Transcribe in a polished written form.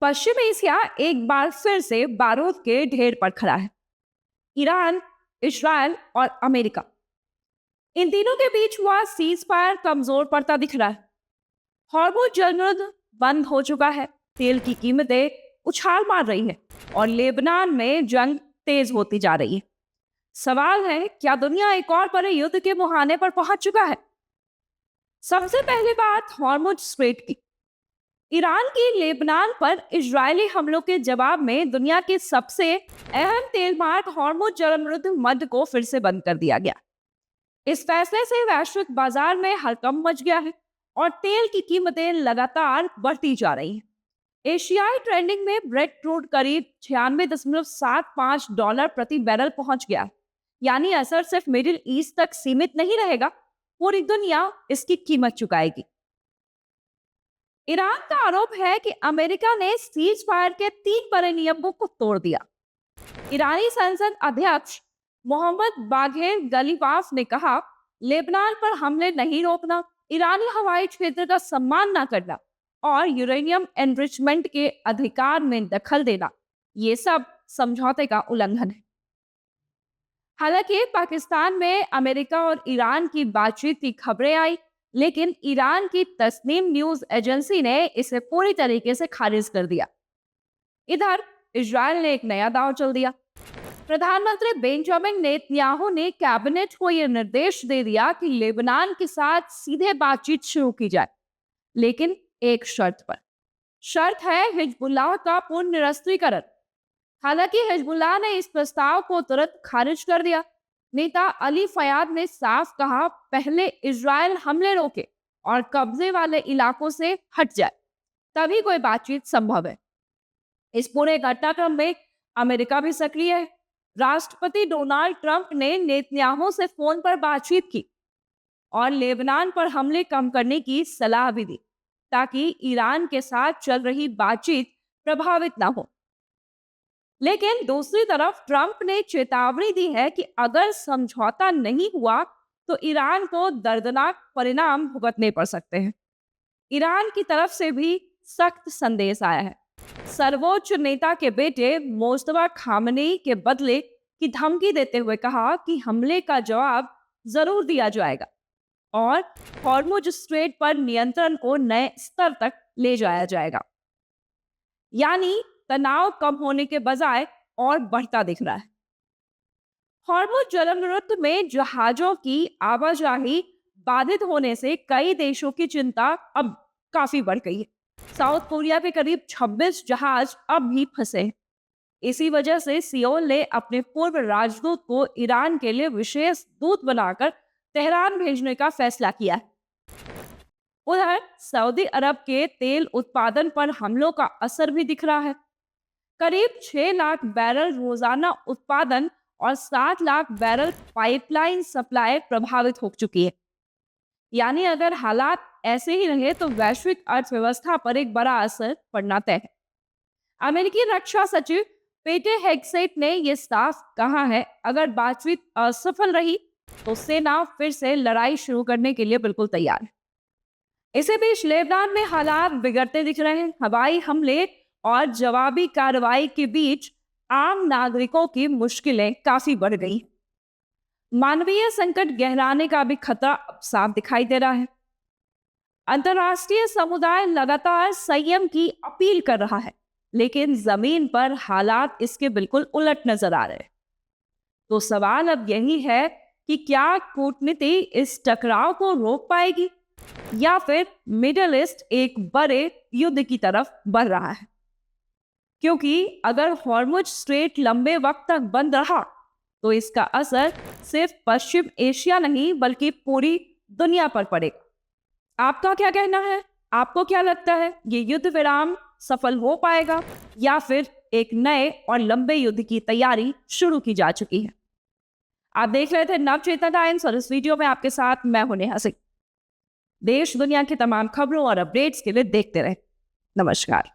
पश्चिम Asia एक बार फिर से बारूद के ढेर पर खड़ा है। ईरान, इस्राएल और अमेरिका, इन तीनों के बीच हुआ सीज फायर कमजोर पड़ता दिख रहा है। हॉर्मुज़ जलयुद्ध बंद हो चुका है, तेल की कीमतें उछाल मार रही है और लेबनान में जंग तेज होती जा रही है। सवाल है, क्या दुनिया एक और बड़े युद्ध के मुहाने पर पहुंच चुका है? सबसे पहली बात हॉर्मुज़ स्ट्रेट की। ईरान की लेबनान पर इजरायली हमलों के जवाब में दुनिया के सबसे अहम तेल मार्ग हॉर्मुज़ जलमरुद्ध मध्य को फिर से बंद कर दिया गया। इस फैसले से वैश्विक बाजार में हड़कंप मच गया है और तेल की कीमतें लगातार बढ़ती जा रही हैं। एशियाई ट्रेंडिंग में ब्रेड क्रूड करीब 96.75 डॉलर प्रति बैरल पहुंच गया है। यानी असर सिर्फ मिडिल ईस्ट तक सीमित नहीं रहेगा, पूरी दुनिया इसकी कीमत चुकाएगी। ईरान का आरोप है कि अमेरिका ने सीज फायर के 3 बड़े नियमों को तोड़ दिया। ईरानी संसद अध्यक्ष मोहम्मद बाघेर गलीबाफ ने कहा, लेबनान पर हमले नहीं रोकना, ईरानी हवाई क्षेत्र का सम्मान न करना और यूरेनियम एनरिचमेंट के अधिकार में दखल देना, ये सब समझौते का उल्लंघन है। हालांकि पाकिस्तान में अमेरिका और ईरान की बातचीत की खबरें आई, लेकिन ईरान की तस्नीम न्यूज एजेंसी ने इसे पूरी तरीके से खारिज कर दिया। इधर इजरायल ने एक नया दांव चल दिया। प्रधानमंत्री बेंजामिन नेतन्याहू ने कैबिनेट को यह निर्देश दे दिया कि लेबनान के साथ सीधे बातचीत शुरू की जाए, लेकिन एक शर्त पर। शर्त है हिजबुल्लाह का पूर्ण निरस्त्रीकरण। हालांकि हिजबुल्लाह ने इस प्रस्ताव को तुरंत खारिज कर दिया। नेता अली फयाद ने साफ कहा, पहले इजरायल हमले रोके और कब्जे वाले इलाकों से हट जाए, तभी कोई बातचीत संभव है। इस पूरे घटनाक्रम में अमेरिका भी सक्रिय है। राष्ट्रपति डोनाल्ड ट्रंप ने नेतन्याहू से फोन पर बातचीत की और लेबनान पर हमले कम करने की सलाह भी दी, ताकि ईरान के साथ चल रही बातचीत प्रभावित न हो। लेकिन दूसरी तरफ ट्रंप ने चेतावनी दी है कि अगर समझौता नहीं हुआ तो ईरान को दर्दनाक परिणाम भुगतने पड़ सकते हैं। ईरान की तरफ से भी सख्त संदेश आया है। सर्वोच्च नेता के बेटे मोस्तफा खामनेई के बदले की धमकी देते हुए कहा कि हमले का जवाब जरूर दिया जाएगा और हॉर्मुज़ स्ट्रेट पर नियंत्रण को नए स्तर तक ले जाया जाएगा। यानी तनाव कम होने के बजाय और बढ़ता दिख रहा है। हॉर्मुज़ जलमरुद्ध में जहाजों की आवाजाही बाधित होने से कई देशों की चिंता अब काफी बढ़ गई है। साउथ कोरिया के करीब 26 जहाज अब भी फंसे हैं। इसी वजह से सियोल ने अपने पूर्व राजदूत को ईरान के लिए विशेष दूत बनाकर तेहरान भेजने का फैसला किया है। उधर सऊदी अरब के तेल उत्पादन पर हमलों का असर भी दिख रहा है। करीब 6 लाख बैरल रोजाना उत्पादन और 7 लाख बैरल पाइपलाइन सप्लाई प्रभावित हो चुकी है। यानी अगर हालात ऐसे ही रहे तो वैश्विक अर्थव्यवस्था पर एक बड़ा असर पड़ना तय है। अमेरिकी रक्षा सचिव पेटे हेगसेट ने यह साफ कहा है, अगर बातचीत असफल रही तो सेना फिर से लड़ाई शुरू करने के लिए बिल्कुल तैयार है। इसी बीच लेबनान में हालात बिगड़ते दिख रहे हैं। हवाई हमले और जवाबी कार्रवाई के बीच आम नागरिकों की मुश्किलें काफी बढ़ गई। मानवीय संकट गहराने का भी खतरा अब साफ दिखाई दे रहा है। अंतर्राष्ट्रीय समुदाय लगातार संयम की अपील कर रहा है, लेकिन जमीन पर हालात इसके बिल्कुल उलट नजर आ रहे हैं। तो सवाल अब यही है कि क्या कूटनीति इस टकराव को रोक पाएगी या फिर मिडिल ईस्ट एक बड़े युद्ध की तरफ बढ़ रहा है? क्योंकि अगर हॉर्मुज़ स्ट्रेट लंबे वक्त तक बंद रहा तो इसका असर सिर्फ पश्चिम एशिया नहीं बल्कि पूरी दुनिया पर पड़ेगा। आपका क्या कहना है? आपको क्या लगता है, ये युद्ध विराम सफल हो पाएगा या फिर एक नए और लंबे युद्ध की तैयारी शुरू की जा चुकी है? आप देख रहे थे नवचेतना टाइम्स और इस वीडियो में आपके साथ मैं हूं नेहा सिंह। देश दुनिया की तमाम खबरों और अपडेट्स के लिए देखते रहे। नमस्कार।